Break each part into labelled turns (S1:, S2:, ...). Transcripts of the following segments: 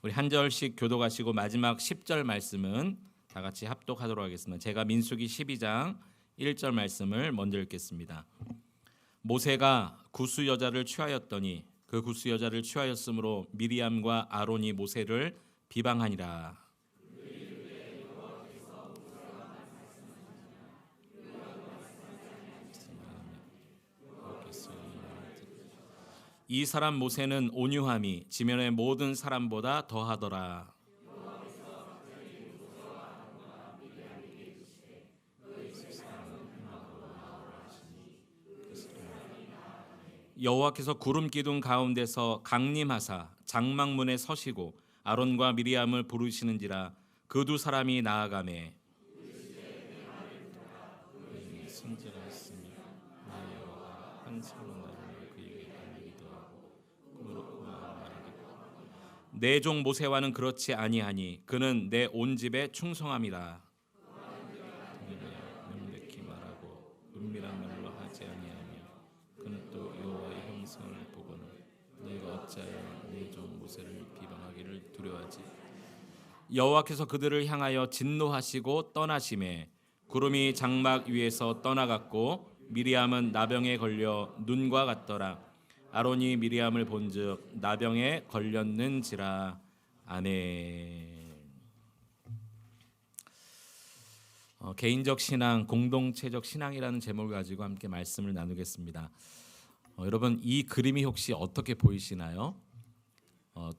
S1: 우리 한 절씩 교독하시고 마지막 10절 말씀은 다 같이 합독하도록 하겠습니다. 제가 민수기 12장 1절 말씀을 먼저 읽겠습니다. 모세가 구스 여자를 취하였더니 그 구스 여자를 취하였으므로 미리암과 아론이 모세를 비방하니라. 이 사람 모세는 온유함이 지면의 모든 사람보다 더하더라. 여호와께서 구름 기둥 가운데서 강림하사 장막문에 서시고 아론과 미리암을 부르시는지라 그 두 사람이 나아가매 내 종 모세와는 그렇지 아니하니 그는 내 온 집에 충성함이라. 명백히 말하고 은밀한 말로 하지 아니하며 그는 또 여호와의 형상을 보고는 너희가 어찌하여 내 종 모세를 비방하기를 두려워하지. 여호와께서 그들을 향하여 진노하시고 떠나심에 구름이 장막 위에서 떠나갔고 미리암은 나병에 걸려 눈과 같더라. 아론이 미리암을 본즉 나병에 걸렸는지라. 아멘. 개인적 신앙, 공동체적 신앙이라는 제목을 가지고 함께 말씀을 나누겠습니다. 여러분 이 그림이 혹시 어떻게 보이시나요?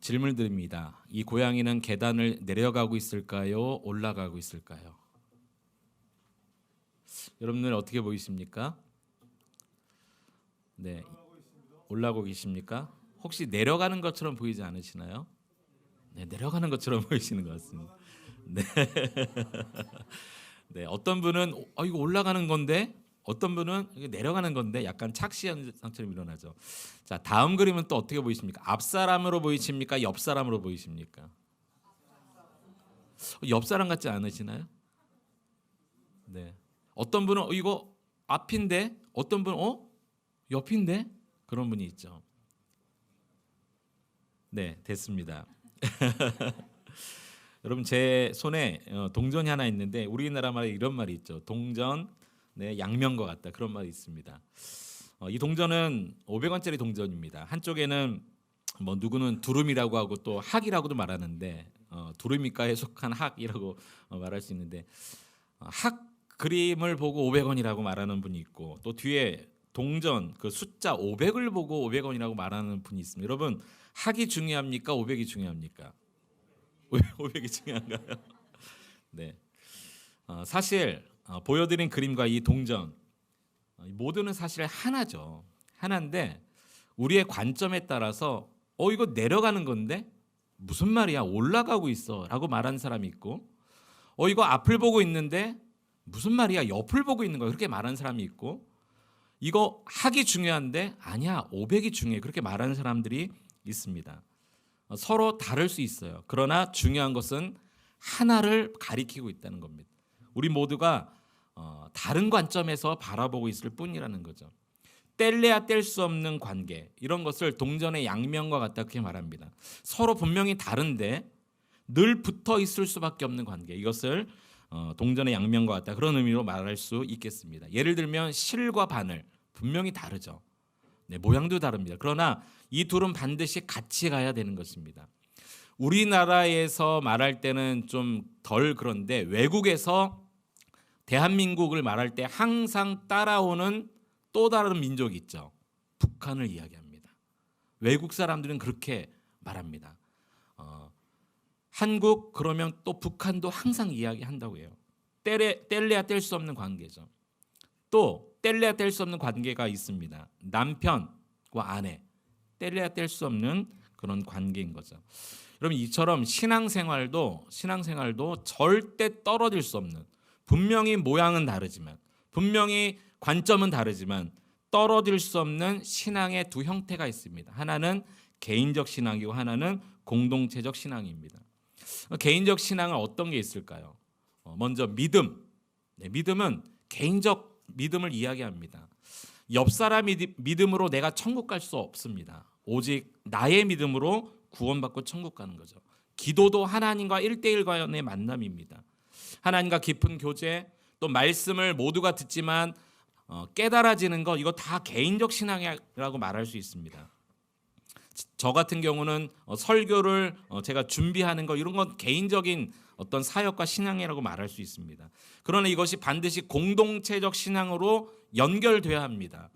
S1: 질문 드립니다. 이 고양이는 계단을 내려가고 있을까요? 올라가고 있을까요? 여러분들 어떻게 보이십니까? 네, 올라가고 계십니까? 혹시 내려가는 것처럼 보이지 않으시나요? 네, 내려가는 것처럼 보이시는 것 같습니다. 네, 네, 어떤 분은 이거 올라가는 건데, 어떤 분은 이게 내려가는 건데, 약간 착시 현상처럼 일어나죠. 자, 다음 그림은 또 어떻게 보이십니까? 앞 사람으로 보이십니까? 옆 사람으로 보이십니까? 옆 사람 같지 않으시나요? 네, 어떤 분은 이거 앞인데, 어떤 분은 옆인데. 그런 분이 있죠. 네, 됐습니다. 여러분 제 손에 동전이 하나 있는데 우리나라 말에 이런 말이 있죠. 동전 네, 양면과 같다. 그런 말이 있습니다. 이 동전은 500원짜리 동전입니다. 한쪽에는 뭐 누구는 두루미라고 하고 또 학이라고도 말하는데 두루미가에 속한 학이라고 말할 수 있는데 학 그림을 보고 500원이라고 말하는 분이 있고 또 뒤에 동전 그 숫자 500을 보고 500원이라고 말하는 분이 있습니다. 여러분 학이 중요합니까? 500이 중요합니까? 500이 중요한가요? 네. 사실 보여드린 그림과 이 동전 모두는 사실 하나죠. 하나인데 우리의 관점에 따라서 이거 내려가는 건데 무슨 말이야? 올라가고 있어라고 말하는 사람이 있고 이거 앞을 보고 있는데 무슨 말이야? 옆을 보고 있는 거야. 그렇게 말하는 사람이 있고 이거 학이 중요한데 아니야 500이 중요해 그렇게 말하는 사람들이 있습니다. 서로 다를 수 있어요. 그러나 중요한 것은 하나를 가리키고 있다는 겁니다. 우리 모두가 다른 관점에서 바라보고 있을 뿐이라는 거죠. 뗄래야 뗄 수 없는 관계 이런 것을 동전의 양면과 같다 그렇게 말합니다. 서로 분명히 다른데 늘 붙어 있을 수밖에 없는 관계 이것을 동전의 양면과 같다 그런 의미로 말할 수 있겠습니다. 예를 들면 실과 바늘 분명히 다르죠. 네, 모양도 다릅니다. 그러나 이 둘은 반드시 같이 가야 되는 것입니다. 우리나라에서 말할 때는 좀 덜 그런데 외국에서 대한민국을 말할 때 항상 따라오는 또 다른 민족이 있죠. 북한을 이야기합니다. 외국 사람들은 그렇게 말합니다. 한국 그러면 또 북한도 항상 이야기한다고 해요. 뗄래야 뗄 수 없는 관계죠. 또 뗄래야 뗄 수 없는 관계가 있습니다. 남편과 아내 뗄래야 뗄 수 없는 그런 관계인 거죠. 여러분 이처럼 신앙생활도 절대 떨어질 수 없는 분명히 모양은 다르지만 분명히 관점은 다르지만 떨어질 수 없는 신앙의 두 형태가 있습니다. 하나는 개인적 신앙이고 하나는 공동체적 신앙입니다. 개인적 신앙은 어떤 게 있을까요? 먼저 믿음. 네, 믿음은 개인적 믿음을 이야기합니다. 옆 사람의 믿음으로 내가 천국 갈 수 없습니다. 오직 나의 믿음으로 구원받고 천국 가는 거죠. 기도도 하나님과 1대1과의 만남입니다. 하나님과 깊은 교제, 또 말씀을 모두가 듣지만 깨달아지는 것, 이거 다 개인적 신앙이라고 말할 수 있습니다. 저 같은 경우는 설교를 제가 준비하는 거, 이런 건 개인적인 어떤 사역과 신앙이라고 말할 수 있습니다. 그러나 이것이 반드시 공동체적 신앙으로 연결돼야 합니다.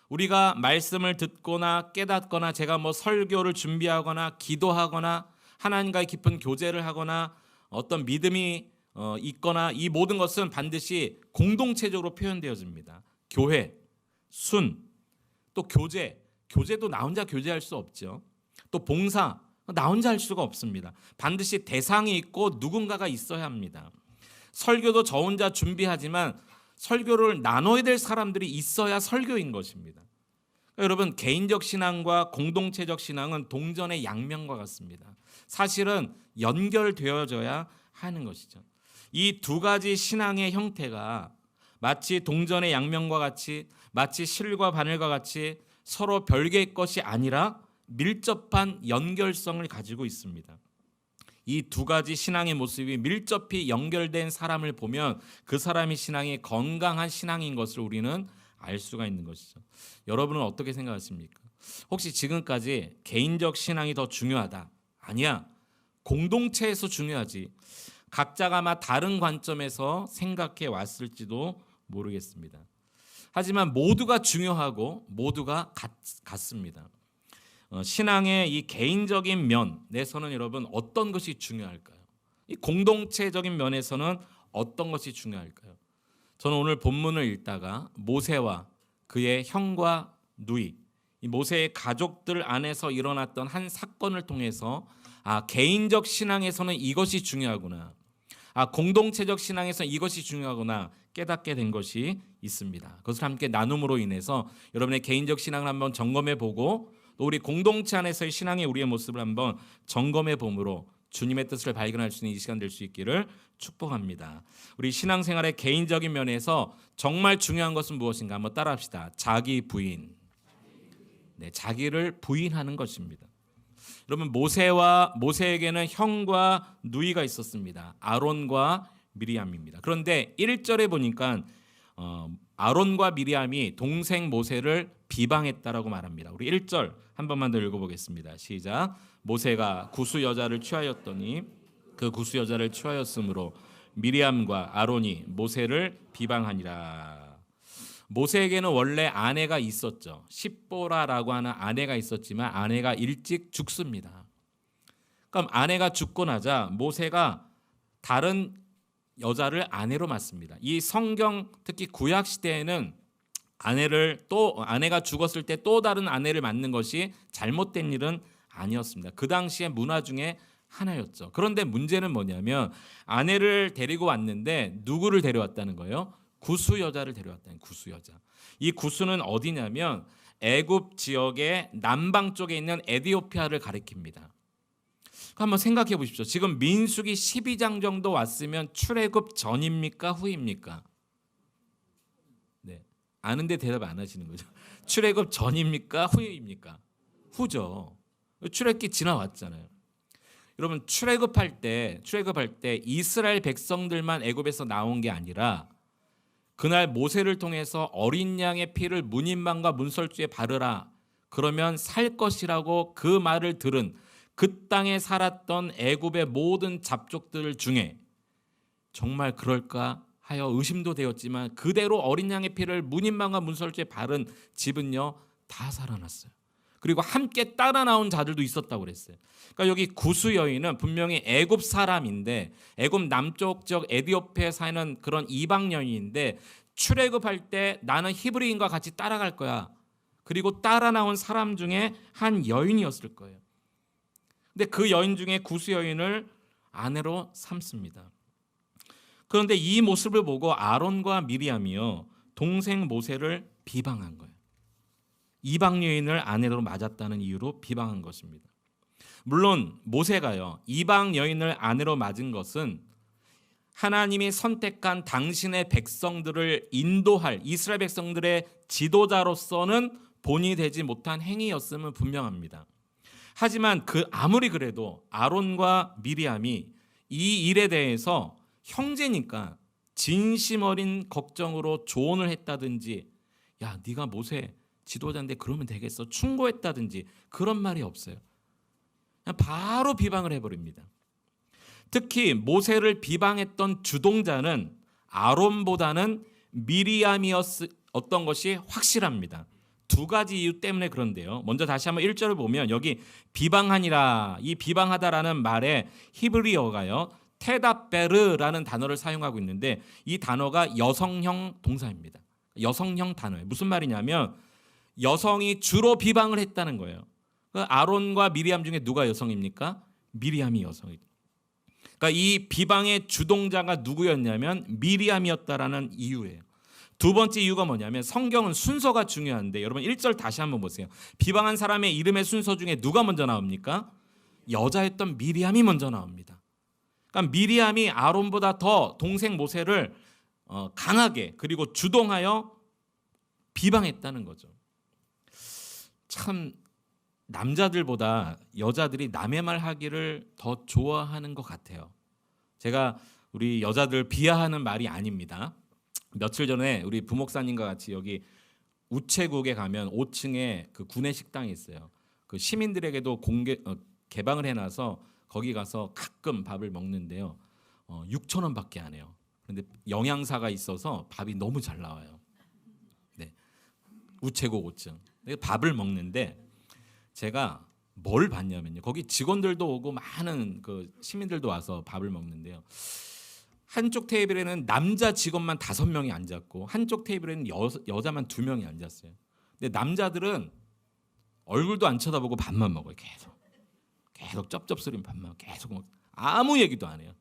S1: 우리가 말씀을 듣거나 깨닫거나, 제가 설교를 준비하거나 기도하거나 하나님과의 깊은 교제를 하거나 어떤 믿음이 있거나, 이 모든 것은 반드시 공동체적으로 표현되어집니다. 교회, 순, 또 교제도 나 혼자 교제할 수 없죠. 또 봉사, 나 혼자 할 수가 없습니다. 반드시 대상이 있고 누군가가 있어야 합니다. 설교도 저 혼자 준비하지만 설교를 나눠야 될 사람들이 있어야 설교인 것입니다. 그러니까 여러분, 개인적 신앙과 공동체적 신앙은 동전의 양면과 같습니다. 사실은 연결되어져야 하는 것이죠. 이 두 가지 신앙의 형태가 마치 동전의 양면과 같이, 마치 실과 바늘과 같이 서로 별개의 것이 아니라 밀접한 연결성을 가지고 있습니다. 이 두 가지 신앙의 모습이 밀접히 연결된 사람을 보면 그 사람의 신앙이 건강한 신앙인 것을 우리는 알 수가 있는 것이죠. 여러분은 어떻게 생각하십니까? 혹시 지금까지 개인적 신앙이 더 중요하다? 아니야. 공동체에서 중요하지. 각자가 아마 다른 관점에서 생각해 왔을지도 모르겠습니다. 하지만 모두가 중요하고 모두가 같습니다. 신앙의 이 개인적인 면에서는 여러분 어떤 것이 중요할까요? 이 공동체적인 면에서는 어떤 것이 중요할까요? 저는 오늘 본문을 읽다가 모세와 그의 형과 누이, 이 모세의 가족들 안에서 일어났던 한 사건을 통해서 개인적 신앙에서는 이것이 중요하구나, 공동체적 신앙에서 이것이 중요하구나 깨닫게 된 것이 있습니다. 그것을 함께 나눔으로 인해서 여러분의 개인적 신앙을 한번 점검해 보고, 또 우리 공동체 안에서의 신앙의 우리의 모습을 한번 점검해 봄으로 주님의 뜻을 발견할 수 있는 이 시간 될 수 있기를 축복합니다. 우리 신앙생활의 개인적인 면에서 정말 중요한 것은 무엇인가 한번 따라합시다. 자기 부인. 네, 자기를 부인하는 것입니다. 여러분, 모세에게는 형과 누이가 있었습니다. 아론과 미리암입니다. 그런데 1절에 보니까 아론과 미리암이 동생 모세를 비방했다라고 말합니다. 우리 1절 한 번만 더 읽어보겠습니다. 시작. 모세가 구스 여자를 취하였더니 그 구스 여자를 취하였으므로 미리암과 아론이 모세를 비방하니라. 모세에게는 원래 아내가 있었죠. 십보라라고 하는 아내가 있었지만 아내가 일찍 죽습니다. 그럼 아내가 죽고 나자 모세가 다른 여자를 아내로 맞습니다. 이 성경, 특히 구약 시대에는 아내가 죽었을 때 또 다른 아내를 맞는 것이 잘못된 일은 아니었습니다. 그 당시의 문화 중에 하나였죠. 그런데 문제는 뭐냐면 아내를 데리고 왔는데 누구를 데려왔다는 거예요? 구스 여자를 데려왔다는, 구스 여자. 이 구스는 어디냐면 애굽 지역의 남방 쪽에 있는 에디오피아를 가리킵니다. 한번 생각해 보십시오. 지금 민수기 12장 정도 왔으면 출애굽 전입니까 후입니까? 네, 아는데 대답 안 하시는 거죠. 출애굽 전입니까 후입니까? 후죠. 출애굽기 지나왔잖아요. 여러분, 출애굽할 때 이스라엘 백성들만 애굽에서 나온 게 아니라 그날 모세를 통해서 어린 양의 피를 문인방과 문설주에 바르라, 그러면 살 것이라고 그 말을 들은 그 땅에 살았던 애굽의 모든 잡족들 중에 정말 그럴까 하여 의심도 되었지만 그대로 어린 양의 피를 문인방과 문설주에 바른 집은요 다 살아났어요. 그리고 함께 따라 나온 자들도 있었다고 그랬어요. 그러니까 여기 구스 여인은 분명히 애굽 사람인데, 애굽 남쪽 지역 에디오피아에 사는 그런 이방 여인인데, 출애굽할 때 나는 히브리인과 같이 따라갈 거야. 그리고 따라 나온 사람 중에 한 여인이었을 거예요. 근데 그 여인 중에 구스 여인을 아내로 삼습니다. 그런데 이 모습을 보고 아론과 미리암이요 동생 모세를 비방한 거예요. 이방 여인을 아내로 맞았다는 이유로 비방한 것입니다. 물론 모세가요 이방 여인을 아내로 맞은 것은 하나님이 선택한 당신의 백성들을 인도할 이스라엘 백성들의 지도자로서는 본이 되지 못한 행위였음은 분명합니다. 하지만 아무리 그래도 아론과 미리암이 이 일에 대해서 형제니까 진심 어린 걱정으로 조언을 했다든지, 야, 네가 모세 지도자인데 그러면 되겠어, 충고했다든지 그런 말이 없어요. 그냥 바로 비방을 해버립니다. 특히 모세를 비방했던 주동자는 아론보다는 미리암이었던 것이 확실합니다. 두 가지 이유 때문에 그런데요. 먼저 다시 한번 1절을 보면 여기 비방하니라, 이 비방하다라는 말에 히브리어가요 테다베르라는 단어를 사용하고 있는데, 이 단어가 여성형 동사입니다. 여성형 단어예요. 무슨 말이냐면 여성이 주로 비방을 했다는 거예요. 아론과 미리암 중에 누가 여성입니까? 미리암이 여성이죠. 그러니까 이 비방의 주동자가 누구였냐면 미리암이었다라는 이유예요. 두 번째 이유가 뭐냐면 성경은 순서가 중요한데, 여러분 1절 다시 한번 보세요. 비방한 사람의 이름의 순서 중에 누가 먼저 나옵니까? 여자였던 미리암이 먼저 나옵니다. 그러니까 미리암이 아론보다 더 동생 모세를 강하게 그리고 주동하여 비방했다는 거죠. 참 남자들보다 여자들이 남의 말 하기를 더 좋아하는 것 같아요. 제가 우리 여자들 비하하는 말이 아닙니다. 며칠 전에 우리 부목사님과 같이 여기 우체국에 가면 5층에 그 구내식당이 있어요. 그 시민들에게도 개방을 해놔서 거기 가서 가끔 밥을 먹는데요. 6,000원밖에 안 해요. 그런데 영양사가 있어서 밥이 너무 잘 나와요. 네, 우체국 5층. 밥을 먹는데 제가 뭘 봤냐면요. 거기 직원들도 오고 많은 그 시민들도 와서 밥을 먹는데요. 한쪽 테이블에는 남자 직원만 5명이 앉았고 한쪽 테이블에는 여자만 2명이 앉았어요. 근데 남자들은 얼굴도 안 쳐다보고 밥만 먹어요. 계속 쩝쩝소리는 밥만 계속 먹어요. 아무 얘기도 안 해요.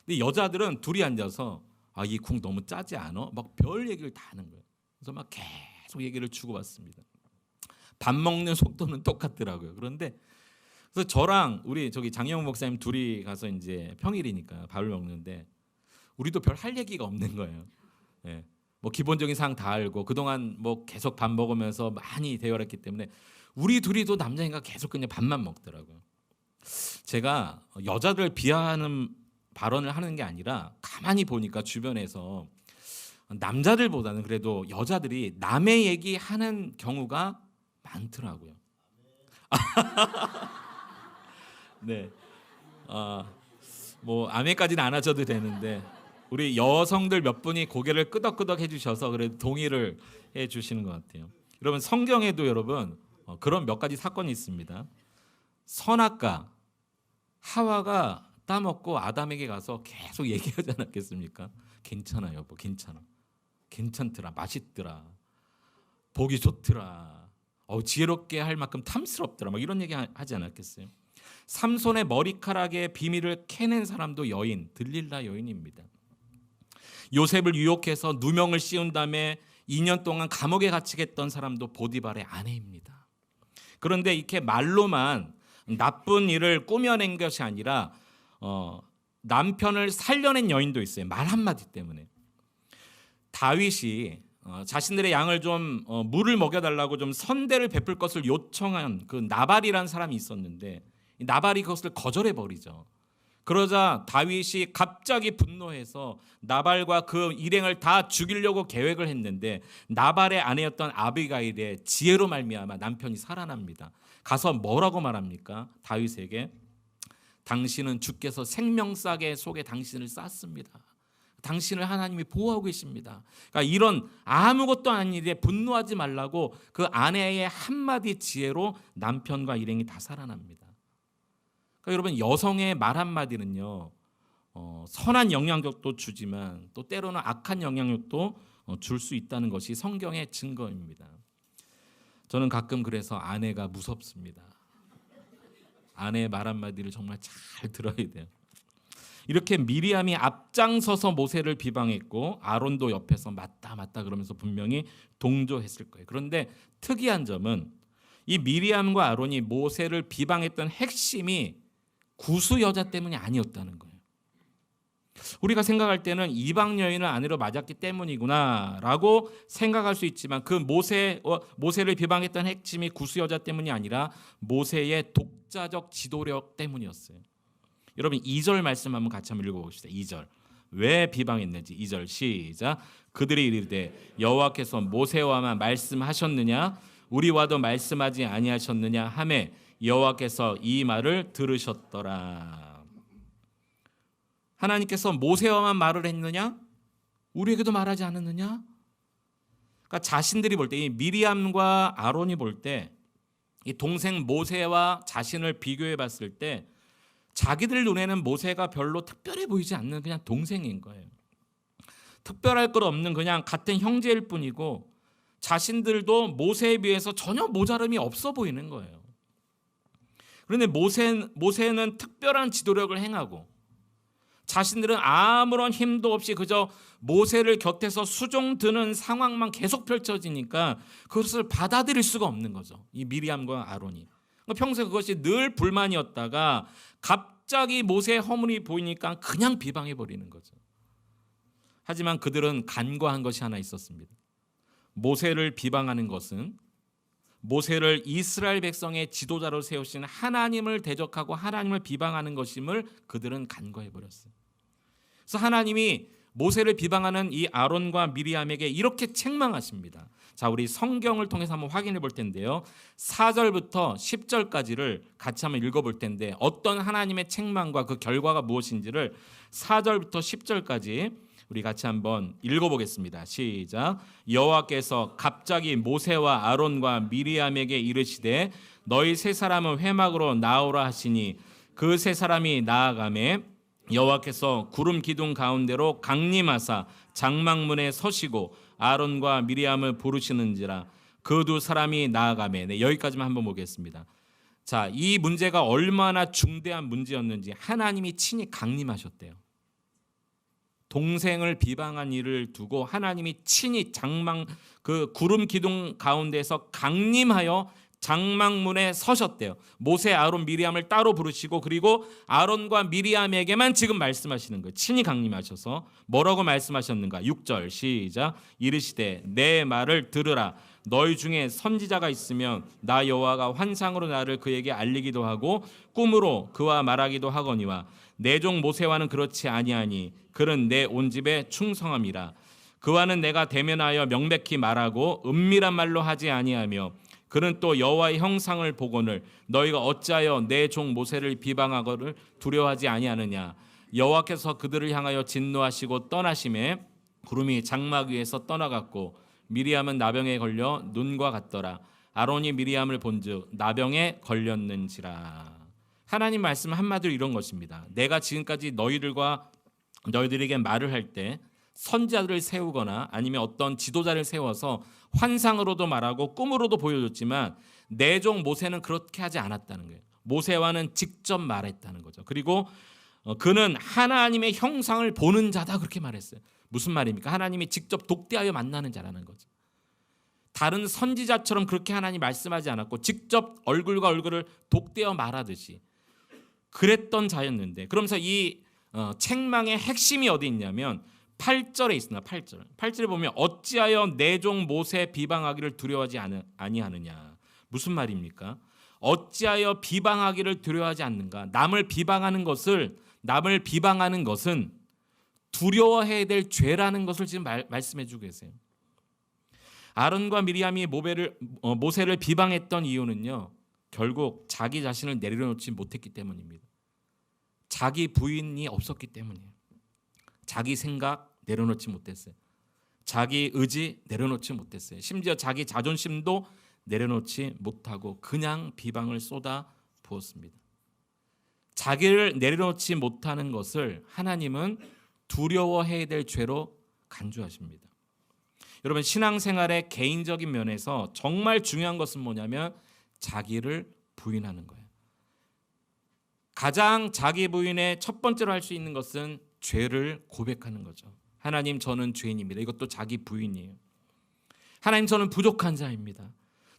S1: 근데 여자들은 둘이 앉아서 이 국 너무 짜지 않아? 막 별 얘기를 다 하는 거예요. 그래서 막 계속 얘기를 주고받습니다. 밥 먹는 속도는 똑같더라고요. 그런데 그래서 저랑 우리 저기 장영훈 목사님 둘이 가서 이제 평일이니까 밥을 먹는데 우리도 별 할 얘기가 없는 거예요. 예. 뭐 기본적인 사항 다 알고 그동안 뭐 계속 밥 먹으면서 많이 대화했기 때문에 우리 둘이도 남자인가 계속 그냥 밥만 먹더라고요. 제가 여자들 비하하는 발언을 하는 게 아니라 가만히 보니까 주변에서 남자들보다는 그래도 여자들이 남의 얘기하는 경우가 많더라고요. 네, 뭐 아멘까지는 안 하셔도 되는데 우리 여성들 몇 분이 고개를 끄덕끄덕 해주셔서 그래도 동의를 해주시는 것 같아요. 여러분 성경에도 여러분 그런 몇 가지 사건이 있습니다. 선악과 하와가 따먹고 아담에게 가서 계속 얘기하지 않았겠습니까? 괜찮아 여보, 괜찮더라, 맛있더라, 보기 좋더라, 지혜롭게 할 만큼 탐스럽더라, 막 이런 얘기 하지 않았겠어요? 삼손의 머리카락의 비밀을 캐낸 사람도 여인, 들릴라 여인입니다. 요셉을 유혹해서 누명을 씌운 다음에 2년 동안 감옥에 갇히게 했던 사람도 보디발의 아내입니다. 그런데 이렇게 말로만 나쁜 일을 꾸며낸 것이 아니라 남편을 살려낸 여인도 있어요. 말 한마디 때문에. 다윗이 자신들의 양을 좀 물을 먹여달라고 좀 선대를 베풀 것을 요청한 그 나발이라는 사람이 있었는데 나발이 그것을 거절해 버리죠. 그러자 다윗이 갑자기 분노해서 나발과 그 일행을 다 죽이려고 계획을 했는데 나발의 아내였던 아비가일의 지혜로 말미암아 남편이 살아납니다. 가서 뭐라고 말합니까? 다윗에게 당신은 주께서 생명싸개 속에 당신을 쌌습니다. 당신을 하나님이 보호하고 계십니다. 그러니까 이런 아무것도 아닌 일에 분노하지 말라고 그 아내의 한마디 지혜로 남편과 일행이 다 살아납니다. 그러니까 여러분 여성의 말 한마디는요 선한 영향력도 주지만 또 때로는 악한 영향력도 줄 수 있다는 것이 성경의 증거입니다. 저는 가끔 그래서 아내가 무섭습니다. 아내의 말 한마디를 정말 잘 들어야 돼요. 이렇게 미리암이 앞장서서 모세를 비방했고 아론도 옆에서 맞다 그러면서 분명히 동조했을 거예요. 그런데 특이한 점은 이 미리암과 아론이 모세를 비방했던 핵심이 구수 여자 때문이 아니었다는 거예요. 우리가 생각할 때는 이방 여인을 아내로 맞았기 때문이구나라고 생각할 수 있지만 그 모세를 비방했던 핵심이 구스 여자 때문이 아니라 모세의 독자적 지도력 때문이었어요. 여러분 2절 말씀 한번 같이 한번 읽어봅시다. 2절 왜 비방했는지 2절 시작. 그들이 이르되 여호와께서 모세와만 말씀하셨느냐 우리와도 말씀하지 아니하셨느냐 하매 여호와께서 이 말을 들으셨더라. 하나님께서 모세와만 말을 했느냐 우리에게도 말하지 않았느냐? 그러니까 자신들이 볼 때 이 미리암과 아론이 볼 때 이 동생 모세와 자신을 비교해 봤을 때 자기들 눈에는 모세가 별로 특별해 보이지 않는 그냥 동생인 거예요. 특별할 것 없는 그냥 같은 형제일 뿐이고 자신들도 모세에 비해서 전혀 모자름이 없어 보이는 거예요. 그런데 모세는 특별한 지도력을 행하고 자신들은 아무런 힘도 없이 그저 모세를 곁에서 수종 드는 상황만 계속 펼쳐지니까 그것을 받아들일 수가 없는 거죠. 이 미리암과 아론이. 평소에 그것이 늘 불만이었다가 갑자기 모세의 허물이 보이니까 그냥 비방해 버리는 거죠. 하지만 그들은 간과한 것이 하나 있었습니다. 모세를 비방하는 것은 모세를 이스라엘 백성의 지도자로 세우신 하나님을 대적하고 하나님을 비방하는 것임을 그들은 간과해 버렸어요. 그래서 하나님이 모세를 비방하는 이 아론과 미리암에게 이렇게 책망하십니다. 자, 우리 성경을 통해서 한번 확인해 볼 텐데요. 4절부터 10절까지를 같이 한번 읽어 볼 텐데 어떤 하나님의 책망과 그 결과가 무엇인지를 4절부터 10절까지 우리 같이 한번 읽어보겠습니다. 시작. 여호와께서 갑자기 모세와 아론과 미리암에게 이르시되 너희 세 사람은 회막으로 나오라 하시니 그 세 사람이 나아가매 여호와께서 구름 기둥 가운데로 강림하사 장막문에 서시고 아론과 미리암을 부르시는지라 그 두 사람이 나아가매. 네, 여기까지만 한번 보겠습니다. 자, 이 문제가 얼마나 중대한 문제였는지 하나님이 친히 강림하셨대요. 동생을 비방한 일을 두고 하나님이 친히 그 구름 기둥 가운데서 강림하여 장막문에 서셨대요. 모세, 아론, 미리암을 따로 부르시고 그리고 아론과 미리암에게만 지금 말씀하시는 거예요. 친히 강림하셔서 뭐라고 말씀하셨는가? 6절 시작. 이르시되 내 말을 들으라. 너희 중에 선지자가 있으면 나 여호와가 환상으로 나를 그에게 알리기도 하고 꿈으로 그와 말하기도 하거니와 내 종 모세와는 그렇지 아니하니 그는 내 온 집에 충성함이라. 그와는 내가 대면하여 명백히 말하고 은밀한 말로 하지 아니하며 그는 또 여호와의 형상을 보거늘 너희가 어찌하여 내 종 모세를 비방하거를 두려워하지 아니하느냐. 여호와께서 그들을 향하여 진노하시고 떠나심에 구름이 장막 위에서 떠나갔고 미리암은 나병에 걸려 눈과 같더라. 아론이 미리암을 본즉 나병에 걸렸는지라. 하나님 말씀 한마디로 이런 것입니다. 내가 지금까지 너희들에게 말을 할 때 선지자들을 세우거나 아니면 어떤 지도자를 세워서 환상으로도 말하고 꿈으로도 보여줬지만 내 종 모세는 그렇게 하지 않았다는 거예요. 모세와는 직접 말했다는 거죠. 그리고 그는 하나님의 형상을 보는 자다 그렇게 말했어요. 무슨 말입니까? 하나님이 직접 독대하여 만나는 자라는 거죠. 다른 선지자처럼 그렇게 하나님 말씀하지 않았고 직접 얼굴과 얼굴을 독대어 말하듯이 그랬던 자였는데 그러면서 이 책망의 핵심이 어디 있냐면 8절에 있습니다. 8절에 보면 어찌하여 내 종 모세 비방하기를 두려워하지 아니하느냐. 무슨 말입니까? 어찌하여 비방하기를 두려워하지 않는가? 남을 비방하는 것은 두려워해야 될 죄라는 것을 지금 말씀해 주고 계세요. 아론과 미리암이 모세를 비방했던 이유는요. 결국 자기 자신을 내려놓지 못했기 때문입니다. 자기 부인이 없었기 때문이에요. 자기 생각 내려놓지 못했어요. 자기 의지 내려놓지 못했어요. 심지어 자기 자존심도 내려놓지 못하고 그냥 비방을 쏟아 부었습니다. 자기를 내려놓지 못하는 것을 하나님은 두려워해야 될 죄로 간주하십니다. 여러분 신앙생활의 개인적인 면에서 정말 중요한 것은 뭐냐면 자기를 부인하는 거예요. 가장 자기 부인의 첫 번째로 할 수 있는 것은 죄를 고백하는 거죠. 하나님 저는 죄인입니다. 이것도 자기 부인이에요. 하나님 저는 부족한 자입니다.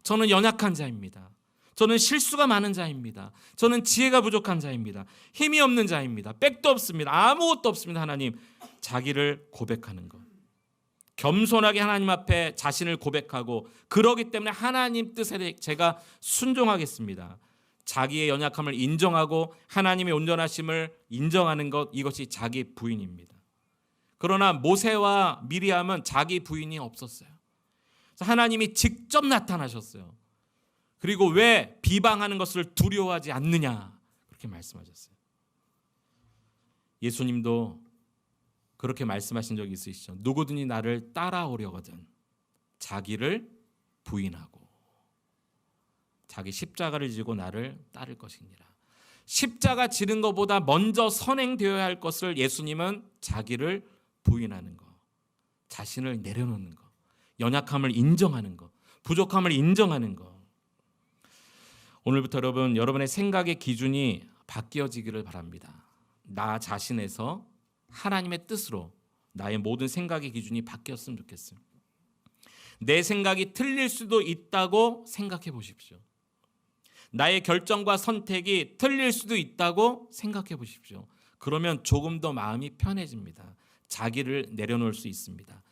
S1: 저는 연약한 자입니다. 저는 실수가 많은 자입니다. 저는 지혜가 부족한 자입니다. 힘이 없는 자입니다. 백도 없습니다. 아무것도 없습니다. 하나님, 자기를 고백하는 것. 겸손하게 하나님 앞에 자신을 고백하고, 그러기 때문에 하나님 뜻에 제가 순종하겠습니다. 자기의 연약함을 인정하고 하나님의 온전하심을 인정하는 것, 이것이 자기 부인입니다. 그러나 모세와 미리암은 자기 부인이 없었어요. 하나님이 직접 나타나셨어요. 그리고 왜 비방하는 것을 두려워하지 않느냐, 그렇게 말씀하셨어요. 예수님도 그렇게 말씀하신 적이 있으시죠. 누구든지 나를 따라오려거든 자기를 부인하고 자기 십자가를 지고 나를 따를 것이니라. 십자가 지는 것보다 먼저 선행되어야 할 것을 예수님은 자기를 부인하는 것, 자신을 내려놓는 것, 연약함을 인정하는 것, 부족함을 인정하는 것. 오늘부터 여러분의 생각의 기준이 바뀌어지기를 바랍니다. 나 자신에서 하나님의 뜻으로 나의 모든 생각의 기준이 바뀌었으면 좋겠어요. 내 생각이 틀릴 수도 있다고 생각해 보십시오. 나의 결정과 선택이 틀릴 수도 있다고 생각해 보십시오. 그러면 조금 더 마음이 편해집니다. 자기를 내려놓을 수 있습니다.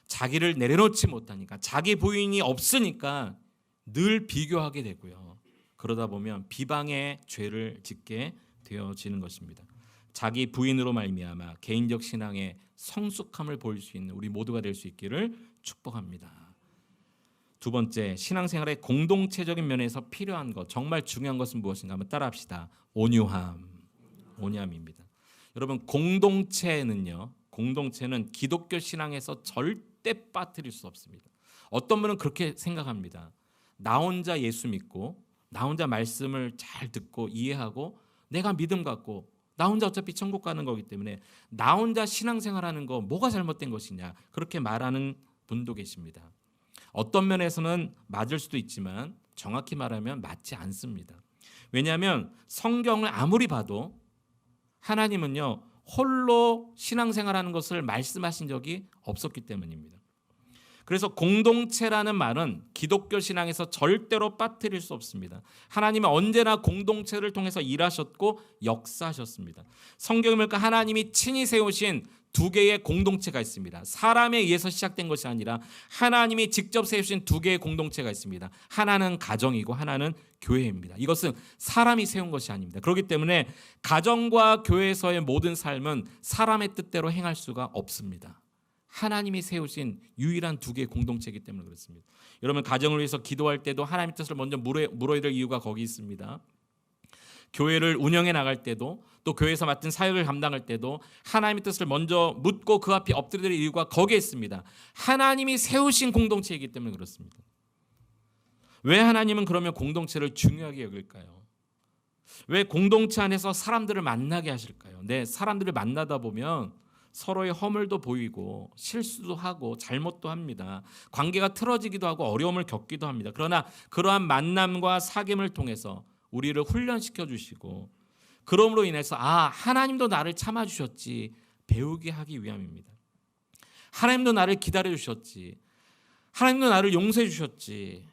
S1: 자기를 내려놓지 못하니까, 자기 부인이 없으니까 늘 비교하게 되고요. 그러다 보면 비방의 죄를 짓게 되어지는 것입니다. 자기 부인으로 말미암아 개인적 신앙의 성숙함을 보일 수 있는 우리 모두가 될 수 있기를 축복합니다. 두 번째, 신앙생활의 공동체적인 면에서 필요한 것, 정말 중요한 것은 무엇인가 한번 따라합시다. 온유함입니다. 여러분, 공동체는 기독교 신앙에서 절대 빠뜨릴 수 없습니다. 어떤 분은 그렇게 생각합니다. 나 혼자 예수 믿고 나 혼자 말씀을 잘 듣고 이해하고 내가 믿음 갖고 나 혼자 어차피 천국 가는 거기 때문에 나 혼자 신앙생활하는 거 뭐가 잘못된 것이냐, 그렇게 말하는 분도 계십니다. 어떤 면에서는 맞을 수도 있지만 정확히 말하면 맞지 않습니다. 왜냐하면 성경을 아무리 봐도 하나님은요, 홀로 신앙생활하는 것을 말씀하신 적이 없었기 때문입니다. 그래서 공동체라는 말은 기독교 신앙에서 절대로 빠뜨릴 수 없습니다. 하나님은 언제나 공동체를 통해서 일하셨고 역사하셨습니다. 성경에 보니까 하나님이 친히 세우신 두 개의 공동체가 있습니다. 사람에 의해서 시작된 것이 아니라 하나님이 직접 세우신 두 개의 공동체가 있습니다. 하나는 가정이고 하나는 교회입니다. 이것은 사람이 세운 것이 아닙니다. 그렇기 때문에 가정과 교회에서의 모든 삶은 사람의 뜻대로 행할 수가 없습니다. 하나님이 세우신 유일한 두 개의 공동체이기 때문에 그렇습니다. 여러분, 가정을 위해서 기도할 때도 하나님의 뜻을 먼저 물어야 될 이유가 거기 있습니다. 교회를 운영해 나갈 때도, 또 교회에서 맡은 사역을 감당할 때도 하나님의 뜻을 먼저 묻고 그 앞에 엎드려야 될 이유가 거기에 있습니다. 하나님이 세우신 공동체이기 때문에 그렇습니다. 왜 하나님은 그러면 공동체를 중요하게 여길까요? 왜 공동체 안에서 사람들을 만나게 하실까요? 사람들을 만나다 보면 서로의 허물도 보이고 실수도 하고 잘못도 합니다. 관계가 틀어지기도 하고 어려움을 겪기도 합니다. 그러나 그러한 만남과 사귐을 통해서 우리를 훈련시켜 주시고, 그러므로 인해서 하나님도 나를 참아주셨지 배우게 하기 위함입니다. 하나님도 나를 기다려 주셨지, 하나님도 나를 용서해 주셨지,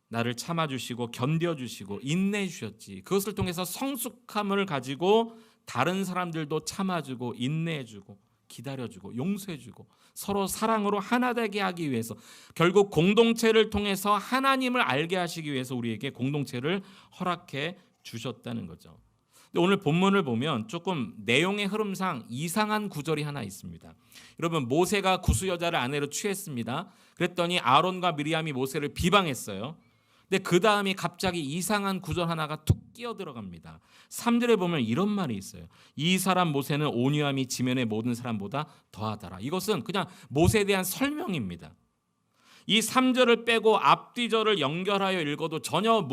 S1: 나를 참아주시고 견뎌주시고 인내해 주셨지, 그것을 통해서 성숙함을 가지고 다른 사람들도 참아주고 인내해주고 기다려주고 용서해주고 서로 사랑으로 하나 되게 하기 위해서, 결국 공동체를 통해서 하나님을 알게 하시기 위해서 우리에게 공동체를 허락해 주셨다는 거죠. 근데 오늘 본문을 보면 조금 내용의 흐름상 이상한 구절이 하나 있습니다. 여러분, 모세가 구스 여자를 아내로 취했습니다. 그랬더니 아론과 미리암이 모세를 비방했어요. 근데 그 다음에 갑자기 이상한 구절 하나가 툭 끼어 들어갑니다. 3절에 보면 이런 말이 있어요. 이 사람 모세는 온유함이 지면의 모든 사람보다 더하더라. 이것은 그냥 모세에 대한 설명입니다. 이 3절을 빼고 앞뒤절을 연결하여 읽어도 전혀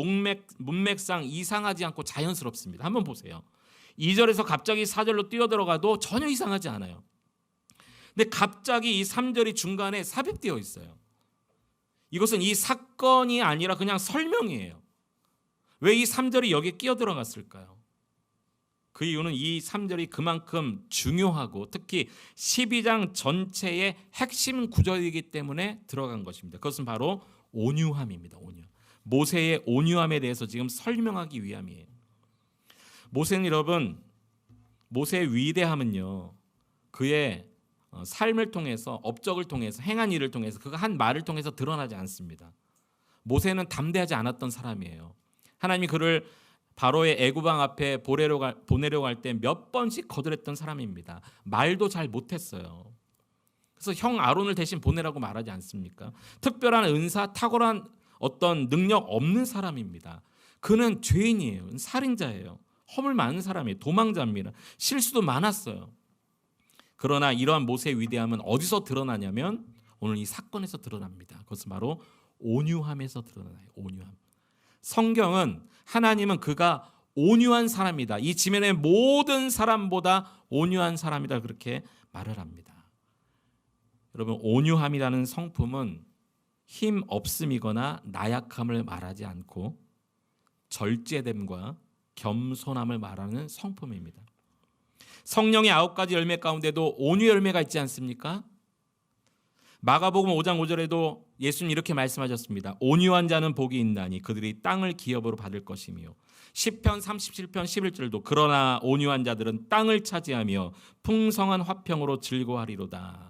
S1: 문맥상 이상하지 않고 자연스럽습니다. 한번 보세요. 2절에서 갑자기 4절로 뛰어들어가도 전혀 이상하지 않아요. 근데 갑자기 이 3절이 중간에 삽입되어 있어요. 이것은 이 사건이 아니라 그냥 설명이에요. 왜 이 3절이 여기에 끼어 들어갔을까요? 그 이유는 이 3절이 그만큼 중요하고 특히 12장 전체의 핵심 구절이기 때문에 들어간 것입니다. 그것은 바로 온유함입니다. 온유. 모세의 온유함에 대해서 지금 설명하기 위함이에요. 모세는 여러분, 모세의 위대함은요, 그의 삶을 통해서, 업적을 통해서, 행한 일을 통해서, 그가 한 말을 통해서 드러나지 않습니다. 모세는 담대하지 않았던 사람이에요. 하나님이 그를 바로의 애굽왕 앞에 보내려고 할 때 몇 번씩 거절했던 사람입니다. 말도 잘 못했어요. 그래서 형 아론을 대신 보내라고 말하지 않습니까? 특별한 은사, 탁월한 어떤 능력 없는 사람입니다. 그는 죄인이에요. 살인자예요. 허물 많은 사람이에요. 도망자입니다. 실수도 많았어요. 그러나 이러한 모세의 위대함은 어디서 드러나냐면 오늘 이 사건에서 드러납니다. 그것은 바로 온유함에서 드러나요. 온유함. 성경은 하나님은 그가 온유한 사람이다. 이 지면의 모든 사람보다 온유한 사람이다. 그렇게 말을 합니다. 여러분, 온유함이라는 성품은 힘 없음이거나 나약함을 말하지 않고 절제됨과 겸손함을 말하는 성품입니다. 성령의 9가지 열매 가운데도 온유 열매가 있지 않습니까? 마가복음 5장 5절에도 예수님 이렇게 말씀하셨습니다. 온유한 자는 복이 있나니 그들이 땅을 기업으로 받을 것이며, 시편 37편 11절도 그러나 온유한 자들은 땅을 차지하며 풍성한 화평으로 즐거워하리로다.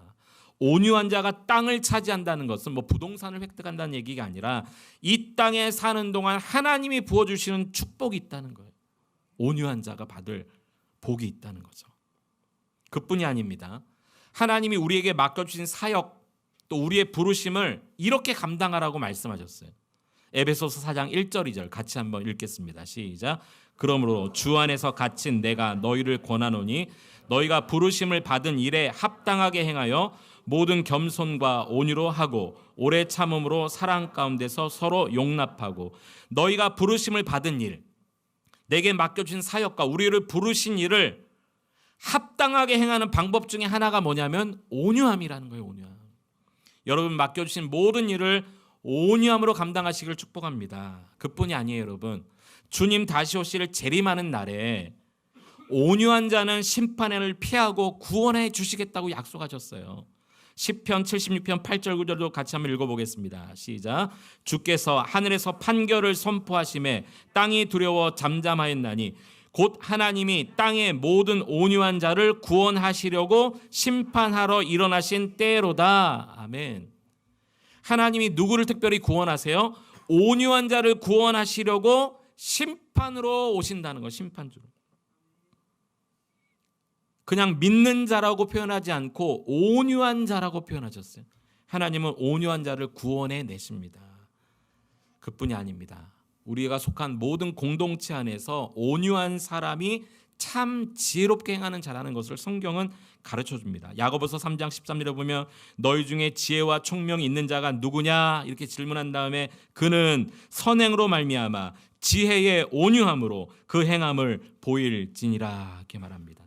S1: 온유한 자가 땅을 차지한다는 것은 뭐 부동산을 획득한다는 얘기가 아니라 이 땅에 사는 동안 하나님이 부어주시는 축복이 있다는 거예요. 온유한 자가 받을 복이 있다는 거죠. 그뿐이 아닙니다. 하나님이 우리에게 맡겨주신 사역, 또 우리의 부르심을 이렇게 감당하라고 말씀하셨어요. 에베소서 4장 1절 2절 같이 한번 읽겠습니다. 시작. 그러므로 주 안에서 갇힌 내가 너희를 권하노니 너희가 부르심을 받은 일에 합당하게 행하여 모든 겸손과 온유로 하고 오래 참음으로 사랑 가운데서 서로 용납하고. 너희가 부르심을 받은 일, 내게 맡겨주신 사역과 우리를 부르신 일을 합당하게 행하는 방법 중에 하나가 뭐냐면 온유함이라는 거예요. 온유함. 여러분 맡겨주신 모든 일을 온유함으로 감당하시기를 축복합니다. 그뿐이 아니에요. 여러분, 주님 다시 오실 재림하는 날에 온유한 자는 심판을 피하고 구원해 주시겠다고 약속하셨어요. 시편 76편 8절 9절도 같이 한번 읽어보겠습니다. 시작. 주께서 하늘에서 판결을 선포하심에 땅이 두려워 잠잠하였나니 곧 하나님이 땅의 모든 온유한 자를 구원하시려고 심판하러 일어나신 때로다. 아멘. 하나님이 누구를 특별히 구원하세요? 온유한 자를 구원하시려고 심판으로 오신다는 거. 심판주로. 그냥 믿는 자라고 표현하지 않고 온유한 자라고 표현하셨어요. 하나님은 온유한 자를 구원해 내십니다. 그뿐이 아닙니다. 우리가 속한 모든 공동체 안에서 온유한 사람이 참 지혜롭게 행하는 자라는 것을 성경은 가르쳐 줍니다. 야고보서 3장 13절에 보면 너희 중에 지혜와 총명이 있는 자가 누구냐 이렇게 질문한 다음에 그는 선행으로 말미암아 지혜의 온유함으로 그 행함을 보일지니라 이렇게 말합니다.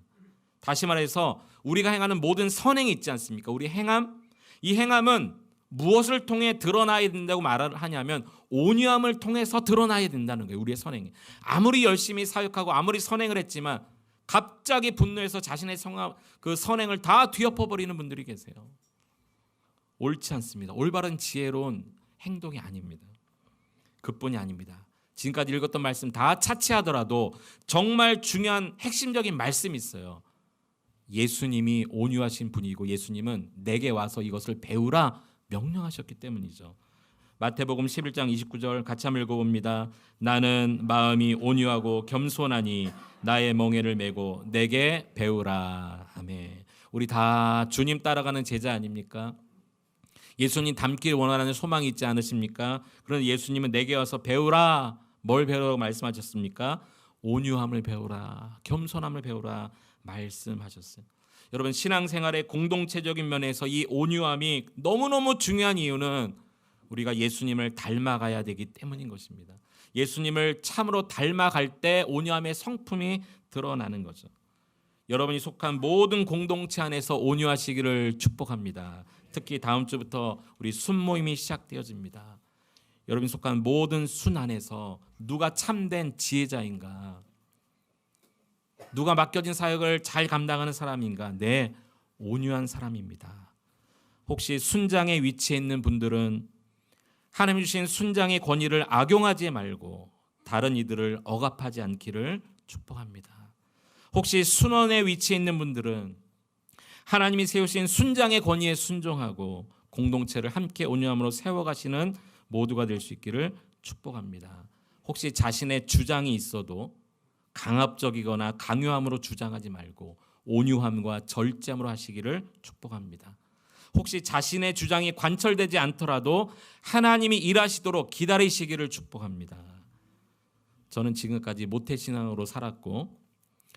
S1: 다시 말해서 우리가 행하는 모든 선행이 있지 않습니까? 우리 행함, 이 행함은 무엇을 통해 드러나야 된다고 말을 하냐면 온유함을 통해서 드러나야 된다는 거예요. 우리의 선행이. 아무리 열심히 사역하고 아무리 선행을 했지만 갑자기 분노해서 자신의 그 선행을 다 뒤엎어버리는 분들이 계세요. 옳지 않습니다. 올바른 지혜로운 행동이 아닙니다. 그뿐이 아닙니다. 지금까지 읽었던 말씀 다 차치하더라도 정말 중요한 핵심적인 말씀이 있어요. 예수님이 온유하신 분이고 예수님은 내게 와서 이것을 배우라 명령하셨기 때문이죠. 마태복음 11장 29절 같이 한번 읽어봅니다. 나는 마음이 온유하고 겸손하니 나의 멍에를 메고 내게 배우라. 아멘. 우리 다 주님 따라가는 제자 아닙니까? 예수님 닮길 원하는 소망이 있지 않으십니까? 그런데 예수님은 내게 와서 배우라. 뭘 배우라고 말씀하셨습니까? 온유함을 배우라. 겸손함을 배우라 말씀하셨어요. 여러분, 신앙생활의 공동체적인 면에서 이 온유함이 너무너무 중요한 이유는 우리가 예수님을 닮아가야 되기 때문인 것입니다. 예수님을 참으로 닮아갈 때 온유함의 성품이 드러나는 거죠. 여러분이 속한 모든 공동체 안에서 온유하시기를 축복합니다. 특히 다음 주부터 우리 순모임이 시작되어집니다. 여러분이 속한 모든 순 안에서 누가 참된 지혜자인가, 누가 맡겨진 사역을 잘 감당하는 사람인가? 네, 온유한 사람입니다. 혹시 순장의 위치에 있는 분들은 하나님 주신 순장의 권위를 악용하지 말고 다른 이들을 억압하지 않기를 축복합니다. 혹시 순원에 위치해 있는 분들은 하나님이 세우신 순장의 권위에 순종하고 공동체를 함께 온유함으로 세워가시는 모두가 될 수 있기를 축복합니다. 혹시 자신의 주장이 있어도 강압적이거나 강요함으로 주장하지 말고 온유함과 절제함으로 하시기를 축복합니다. 혹시 자신의 주장이 관철되지 않더라도 하나님이 일하시도록 기다리시기를 축복합니다. 저는 지금까지 모태신앙으로 살았고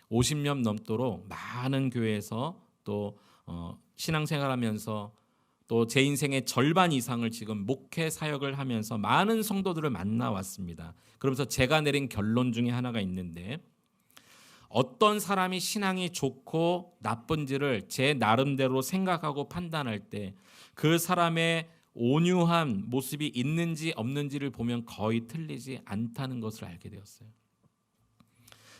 S1: 50년 넘도록 많은 교회에서 또 신앙생활하면서 또 제 인생의 절반 이상을 지금 목회 사역을 하면서 많은 성도들을 만나왔습니다. 그러면서 제가 내린 결론 중에 하나가 있는데, 어떤 사람이 신앙이 좋고 나쁜지를 제 나름대로 생각하고 판단할 때 그 사람의 온유한 모습이 있는지 없는지를 보면 거의 틀리지 않다는 것을 알게 되었어요.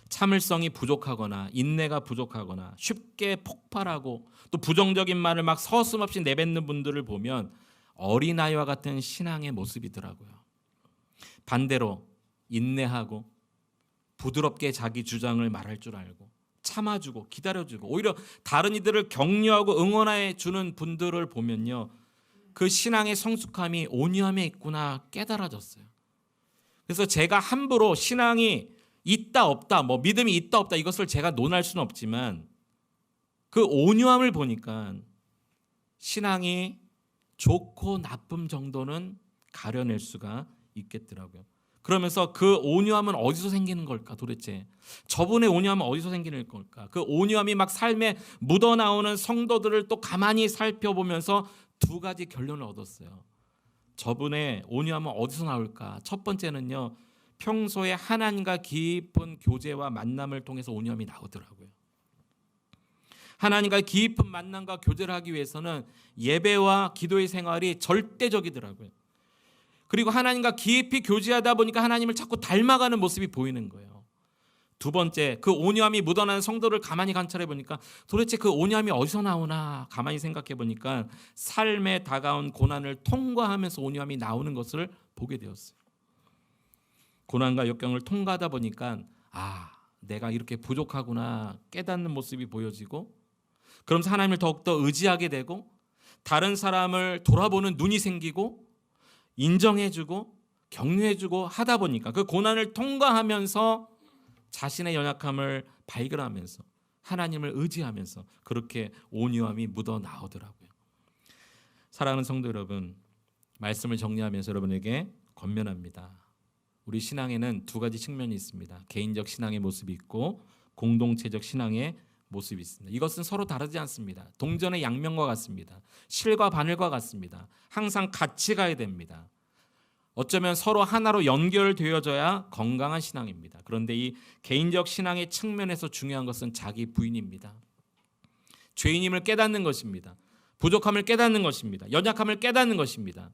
S1: 참을성이 부족하거나 인내가 부족하거나 쉽게 폭발하고 또 부정적인 말을 막 서슴없이 내뱉는 분들을 보면 어린아이와 같은 신앙의 모습이더라고요. 반대로 인내하고 부드럽게 자기 주장을 말할 줄 알고 참아주고 기다려주고 오히려 다른 이들을 격려하고 응원해 주는 분들을 보면요, 그 신앙의 성숙함이 온유함에 있구나 깨달아졌어요. 그래서 제가 함부로 신앙이 있다 없다, 뭐 믿음이 있다 없다 이것을 제가 논할 수는 없지만 그 온유함을 보니까 신앙이 좋고 나쁨 정도는 가려낼 수가 있겠더라고요. 그러면서 그 온유함은 어디서 생기는 걸까 도대체? 저분의 온유함은 어디서 생기는 걸까? 그 온유함이 막 삶에 묻어나오는 성도들을 또 가만히 살펴보면서 두 가지 결론을 얻었어요. 저분의 온유함은 어디서 나올까? 첫 번째는요, 평소에 하나님과 깊은 교제와 만남을 통해서 온유함이 나오더라고요. 하나님과 깊은 만남과 교제를 하기 위해서는 예배와 기도의 생활이 절대적이더라고요. 그리고 하나님과 깊이 교제하다 보니까 하나님을 자꾸 닮아가는 모습이 보이는 거예요. 두 번째, 그 온유함이 묻어나는 성도를 가만히 관찰해 보니까 도대체 그 온유함이 어디서 나오나 가만히 생각해 보니까 삶에 다가온 고난을 통과하면서 온유함이 나오는 것을 보게 되었어요. 고난과 역경을 통과하다 보니까 내가 이렇게 부족하구나 깨닫는 모습이 보여지고, 그러면서 하나님을 더욱더 의지하게 되고 다른 사람을 돌아보는 눈이 생기고 인정해주고 격려해주고 하다 보니까 그 고난을 통과하면서 자신의 연약함을 발견하면서 하나님을 의지하면서 그렇게 온유함이 묻어나오더라고요. 사랑하는 성도 여러분, 말씀을 정리하면서 여러분에게 권면합니다. 우리 신앙에는 두 가지 측면이 있습니다. 개인적 신앙의 모습이 있고 공동체적 신앙의 모습이 있습니다. 이것은 서로 다르지 않습니다. 동전의 양면과 같습니다. 실과 바늘과 같습니다. 항상 같이 가야 됩니다. 어쩌면 서로 하나로 연결되어져야 건강한 신앙입니다. 그런데 이 개인적 신앙의 측면에서 중요한 것은 자기 부인입니다. 죄인임을 깨닫는 것입니다. 부족함을 깨닫는 것입니다. 연약함을 깨닫는 것입니다.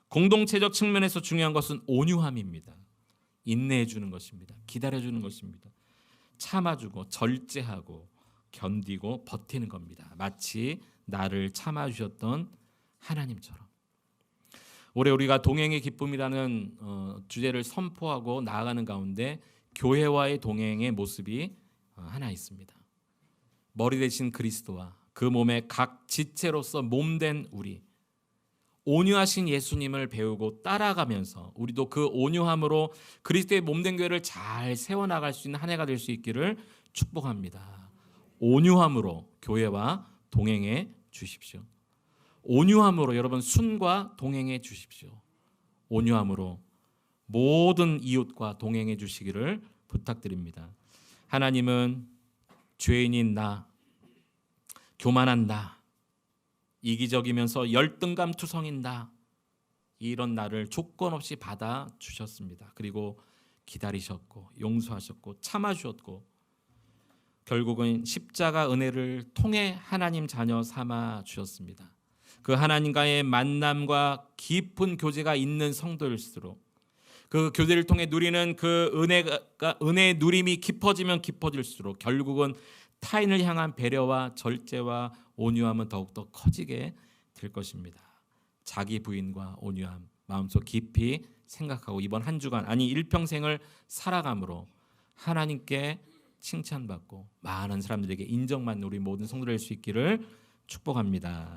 S1: 공동체적 측면에서 중요한 것은 온유함입니다. 인내해 주는 것입니다. 기다려 주는 것입니다. 참아주고 절제하고 견디고 버티는 겁니다. 마치 나를 참아주셨던 하나님처럼. 올해 우리가 동행의 기쁨이라는 주제를 선포하고 나아가는 가운데 교회와의 동행의 모습이 하나 있습니다. 머리 대신 그리스도와 그 몸의 각 지체로서 몸된 우리, 온유하신 예수님을 배우고 따라가면서 우리도 그 온유함으로 그리스도의 몸된 교회를 잘 세워나갈 수 있는 한 해가 될 수 있기를 축복합니다. 온유함으로 교회와 동행해 주십시오. 온유함으로 여러분 순과 동행해 주십시오. 온유함으로 모든 이웃과 동행해 주시기를 부탁드립니다. 하나님은 죄인인 나, 교만한 나, 이기적이면서 열등감 투성인 나, 이런 나를 조건 없이 받아 주셨습니다. 그리고 기다리셨고 용서하셨고 참아주셨고 결국은 십자가 은혜를 통해 하나님 자녀 삼아 주셨습니다. 그 하나님과의 만남과 깊은 교제가 있는 성도일수록 그 교제를 통해 누리는 그 은혜의 누림이 깊어지면 깊어질수록 결국은 타인을 향한 배려와 절제와 온유함은 더욱더 커지게 될 것입니다. 자기 부인과 온유함, 마음속 깊이 생각하고 이번 한 주간 아니 일평생을 살아감으로 하나님께 칭찬받고 많은 사람들에게 인정받는 우리 모든 성도들 될 수 있기를 축복합니다.